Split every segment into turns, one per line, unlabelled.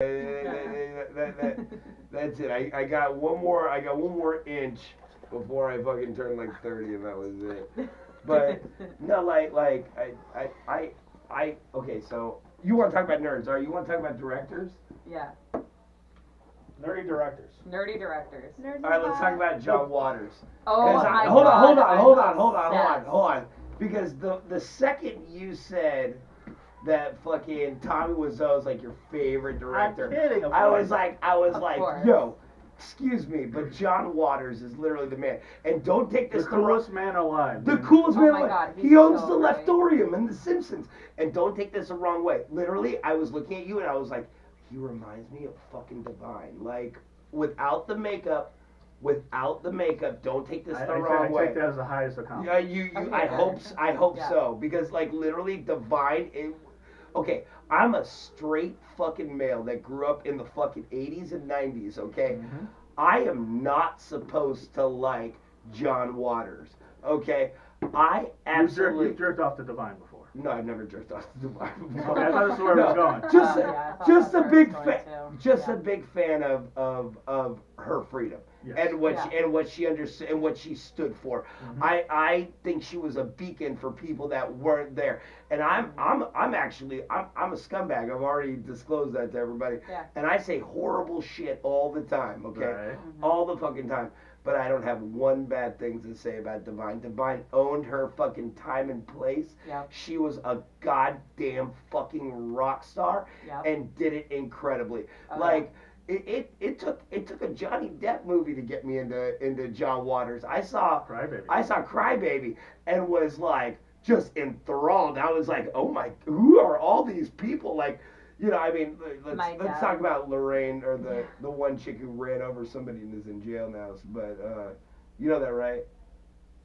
That's it. I got one more. I got one more inch before I fucking turned like 30, and that was it. But no, I. Okay, so you want to talk about nerds? Or you want to talk about directors?
Yeah.
Nerdy directors.
Nerdy directors.
All right, let's talk about John Waters.
Oh my
hold
God,
hold on. Because the second you said that fucking Tommy Wiseau is like your favorite director,
I'm kidding.
I was like,
course.
yo, excuse me, but John Waters is literally the man. And don't take this
the coolest man alive.
The coolest man alive.
God,
He owns
so
the
right.
Leftorium and the Simpsons. And don't take this the wrong way. Literally, I was looking at you and I was like, he reminds me of fucking Divine. Like, without the makeup, don't take this the wrong way.
I take that as the highest accomplishment.
Yeah, you I hope
Yeah.
so. Because, like, literally, Divine, okay, I'm a straight fucking male that grew up in the fucking 80s and 90s, okay?
Mm-hmm.
I am not supposed to like John Waters, okay? I absolutely...
You've jerked off to Divine before.
No, I've never jerked off to Divine before.
Okay, I thought this is where it was going.
Just a big fan,
Yeah.
a big fan of her freedom.
Yes.
And what
Yeah.
she and what she understood and what she stood for.
Mm-hmm.
I think she was a beacon for people that weren't there. And I'm actually I'm a scumbag. I've already disclosed that to everybody.
Yeah.
And I say horrible shit all the time, okay?
Right.
All the fucking time. But I don't have one bad thing to say about Divine. Divine owned her fucking time and place.
Yep.
She was a goddamn fucking rock star
Yep.
and did it incredibly.
Oh,
Like it took a Johnny Depp movie to get me into John Waters. I saw Crybaby and was like just enthralled. I was like, oh my, who are all these people? Like, you know, I mean, let's talk about Lorraine or the one chick who ran over somebody and is in jail now. But you know that, right?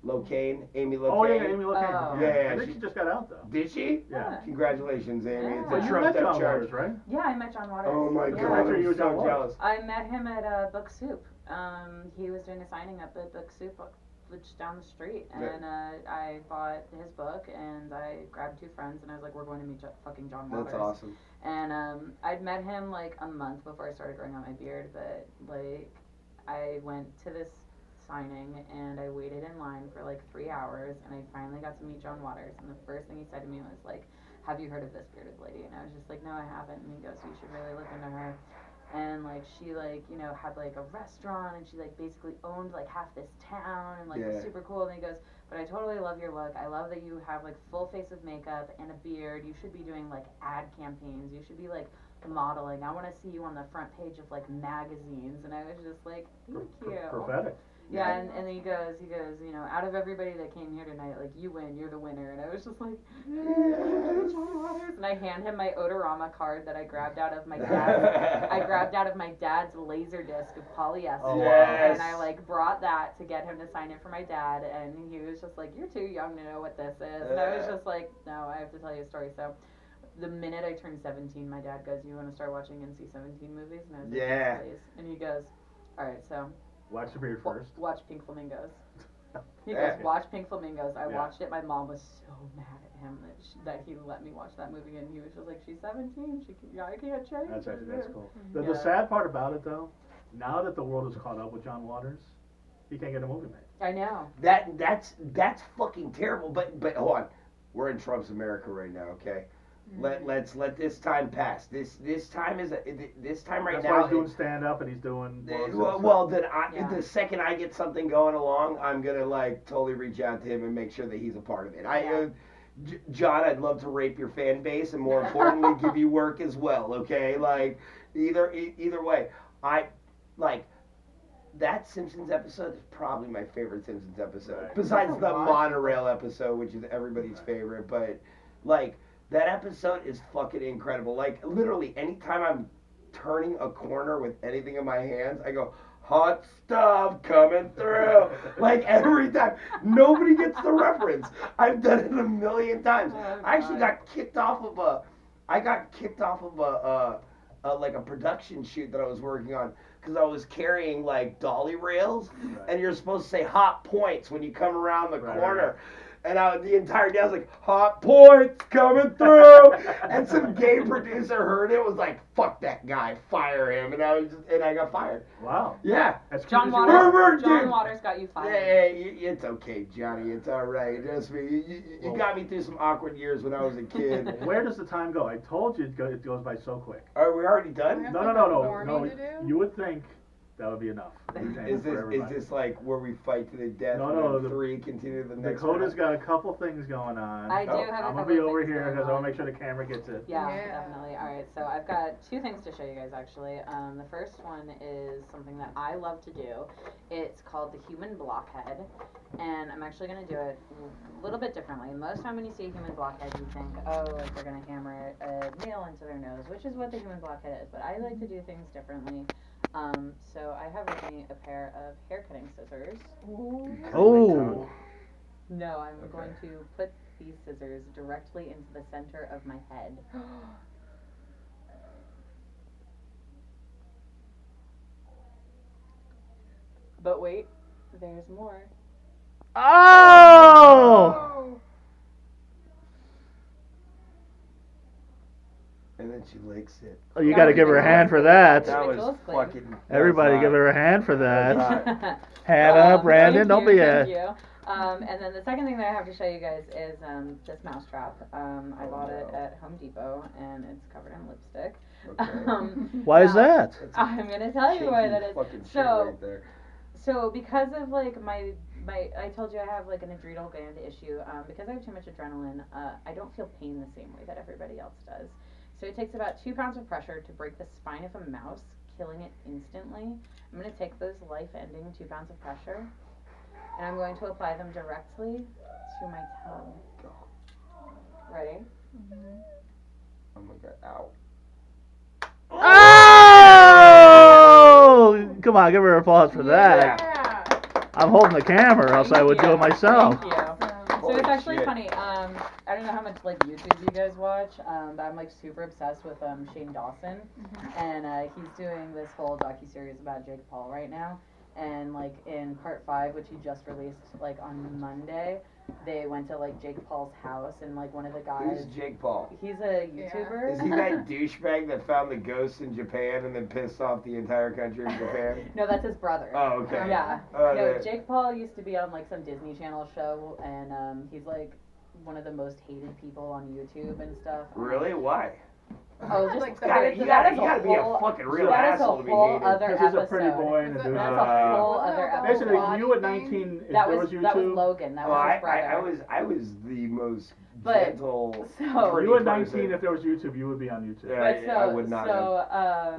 Locane, Amy Locane.
Oh yeah, Amy Locane.
Oh.
Yeah,
I think she just got out though.
Did she?
Yeah.
Congratulations, Amy.
Yeah.
It's
But
a
you
trumped
met
up
John
charge.
Waters, right?
Yeah, I met John Waters.
Oh my
Yeah.
God,
After
I'm
you were
so
John
jealous.
I met him at Book Soup. He was doing a signing up at Book Soup, which down the street, and I bought his book, and I grabbed two friends, and I was like, we're going to meet fucking John Waters.
That's awesome.
And I'd met him like a month before I started growing out my beard, but like I went to this signing and I waited in line for like 3 hours, and I finally got to meet John Waters, and the first thing he said to me was like, have you heard of this bearded lady? And I was just like, no, I haven't. And he goes, you should really look into her. And like she like, you know, had like a restaurant, and she like basically owned like half this town, and like was super cool. And he goes, but I totally love your look. I love that you have like full face of makeup and a beard. You should be doing like ad campaigns. You should be like modeling. I want to see you on the front page of like magazines. And I was just like, thank you.
Prophetic.
Yeah, and he goes, you know, out of everybody that came here tonight, like, you win, you're the winner. And I was just like, and I hand him my Odorama card that I grabbed out of my dad's laser disc of polyester.
Oh, wow.
And I like brought that to get him to sign it for my dad, and he was just like, you're too young to know what this is. And I was just like, no, I have to tell you a story. So the minute I turned 17, my dad goes, you want to start watching NC-17 movies? And I was like, yes, please. And he goes, all right, so
watch the beard first.
Watch Pink Flamingos. He goes, watch Pink Flamingos. I watched it. My mom was so mad at him that he let me watch that movie, and he was just like, she's 17. I can't change.
That's cool. The sad part about it though, now that the world is caught up with John Waters, he can't get a movie made.
I know.
That's fucking terrible. But hold on, we're in Trump's America right now, okay? Let's let this time pass. This time right
That's
now.
That's why he's doing stand up and he's doing.
The second I get something going along, I'm gonna like totally reach out to him and make sure that he's a part of it. John, I'd love to rape your fan base and more importantly give you work as well. Okay, like either way, I like. That Simpsons episode is probably my favorite Simpsons episode.
Right.
Besides the monorail episode, which is everybody's favorite, but like that episode is fucking incredible. Like literally anytime I'm turning a corner with anything in my hands, I go, hot stuff coming through. Like every time. Nobody gets the reference. I've done it a million times. I actually got kicked off of like a production shoot that I was working on, because I was carrying like dolly rails, and you're supposed to say hot points when you come around the corner. And the entire day I was like, hot points coming through. And some gay producer heard it, was like, fuck that guy, fire him. And I got fired.
Wow.
Yeah.
That's
John
cute as
Waters.
you are.
John Waters got you fired.
Hey, it's okay, Johnny. It's all right. Trust me. You got me through some awkward years when I was a kid.
Where does the time go? I told you it goes by so quick.
Are we already done?
No. You would think that would be enough.
Is this like where we fight to the death?
No.
And then 3 continue the next.
Dakota's got a couple things going on.
I do have a couple
I'm gonna be over
things
here
going
because I want
on.
to make sure the camera gets it.
Yeah, definitely. All right, so I've got 2 things to show you guys actually. The first one is something that I love to do. It's called the human blockhead, and I'm actually gonna do it a little bit differently. Most time when you see a human blockhead, you think, oh, like they're gonna hammer a nail into their nose, which is what the human blockhead is. But I like to do things differently. So I have with me a pair of hair cutting scissors.
Oh.
No, I'm going to put these scissors directly into the center of my head. But wait, there's more.
Oh!
And then she licks it.
Oh, you got to give her a hand for that.
That was fucking.
Everybody give her a hand for that. Hannah, Brandon, don't be
Thank you. And then the second thing that I have to show you guys is this mousetrap. I bought it at Home Depot, and it's covered in lipstick.
Okay.
Why is that?
I'm gonna tell you why that is.
Right there.
So because of like my I told you I have like an adrenal gland issue. Because I have too much adrenaline, I don't feel pain the same way that everybody else does. So it takes about 2 pounds of pressure to break the spine of a mouse, killing it instantly. I'm going to take those life-ending 2 pounds of pressure, and I'm going to apply them directly to my tongue. Ready?
Mm-hmm. Oh my god, ow.
Oh! Come on, give her applause for that.
Yeah.
I'm holding the camera, or else I would do it myself.
Thank you. So it's actually funny. I don't know how much like YouTube you guys watch, but I'm like super obsessed with Shane Dawson, and he's doing this whole docuseries about Jake Paul right now. And like in part 5, which he just released like on Monday, they went to like Jake Paul's house, and like one of the guys.
Who's Jake Paul?
He's a YouTuber.
Is he that douchebag that found the ghosts in Japan and then pissed off the entire country of Japan?
No, that's his brother.
Oh, okay.
Yeah.
Oh,
No,
yeah.
Jake Paul used to be on like some Disney Channel show, and he's like one of the most hated people on YouTube and stuff.
Really? Why?
Oh, just
You gotta be a fucking real asshole to be hated.
Other
Because he's a pretty
episode.
boy and a
That's
douche.
a whole other episode.
Basically, you at 19, if
That
there
was
was
that was
YouTube.
Logan. That
Well,
was his brother.
I was the most
But,
gentle.
so-
pretty
You at
person.
19, if there was YouTube, you would be on YouTube.
Yeah.
But so,
I would not
so,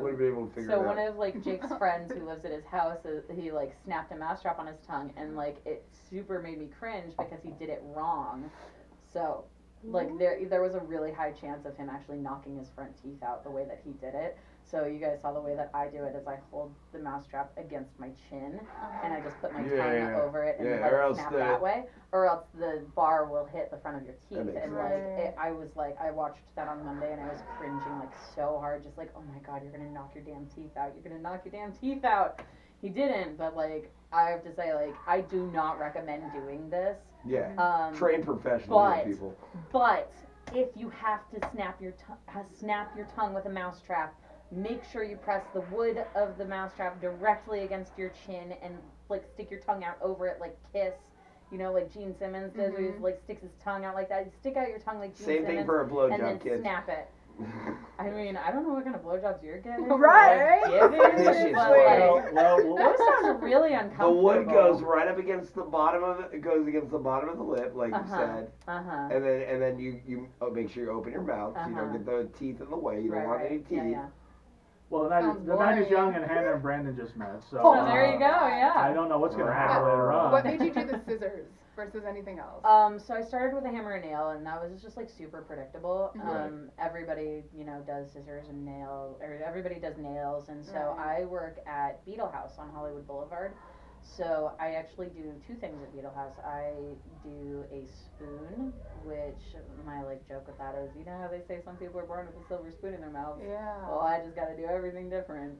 Would have been able to figure
so
it
one
out.
of like Jake's friends who lives at his house, he like snapped a mousetrap on his tongue, and like it super made me cringe because he did it wrong. So like there was a really high chance of him actually knocking his front teeth out the way that he did it. So you guys saw the way that I do it is I hold the mousetrap against my chin, and I just put my tongue over it and let it snap that way, or else the bar will hit the front of your teeth. And like I watched that on Monday, and I was cringing like so hard, just like, oh my god, you're gonna knock your damn teeth out, you're gonna knock your damn teeth out. He didn't, but like I have to say, like I do not recommend doing this.
Yeah. Trained professional people.
But if you have to snap your tongue with a mousetrap, make sure you press the wood of the mousetrap directly against your chin and like stick your tongue out over it like Kiss. You know, like Gene Simmons does, where he like sticks his tongue out like that. You stick out your tongue like Gene Simmons.
Same thing for a blowjob,
and then
kids.
snap it. I mean, I don't know what kind of blowjobs you're getting.
Right.
This shit's
those sound really
The
uncomfortable.
wood goes right up against the bottom of it. It goes against the bottom of the lip, like you said. And then you make sure you open your mouth. So you don't get the teeth in the way. You don't want any teeth.
Yeah.
Well, the night is young, and Hannah and Brandon just met, so.
So there you go. Yeah.
I don't know what's gonna happen later on.
What made you do the scissors versus anything else?
So I started with a hammer and nail, and that was just like super predictable. Everybody, does scissors and nail, or everybody does nails, and so I work at Beetle House on Hollywood Boulevard. So I actually do 2 things at Beetle House. I do a spoon, which my joke with that is, you know how they say some people are born with a silver spoon in their mouth?
Yeah.
Well, I just got to do everything different.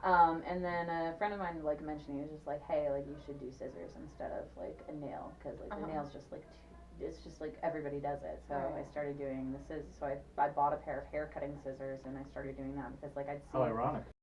And then a friend of mine mentioned, he was just like, hey, you should do scissors instead of a nail, because the nail's just it's just like everybody does it. So
Right.
I started doing the scissors. So I bought a pair of hair cutting scissors and I started doing that because like I'd see.
How ironic.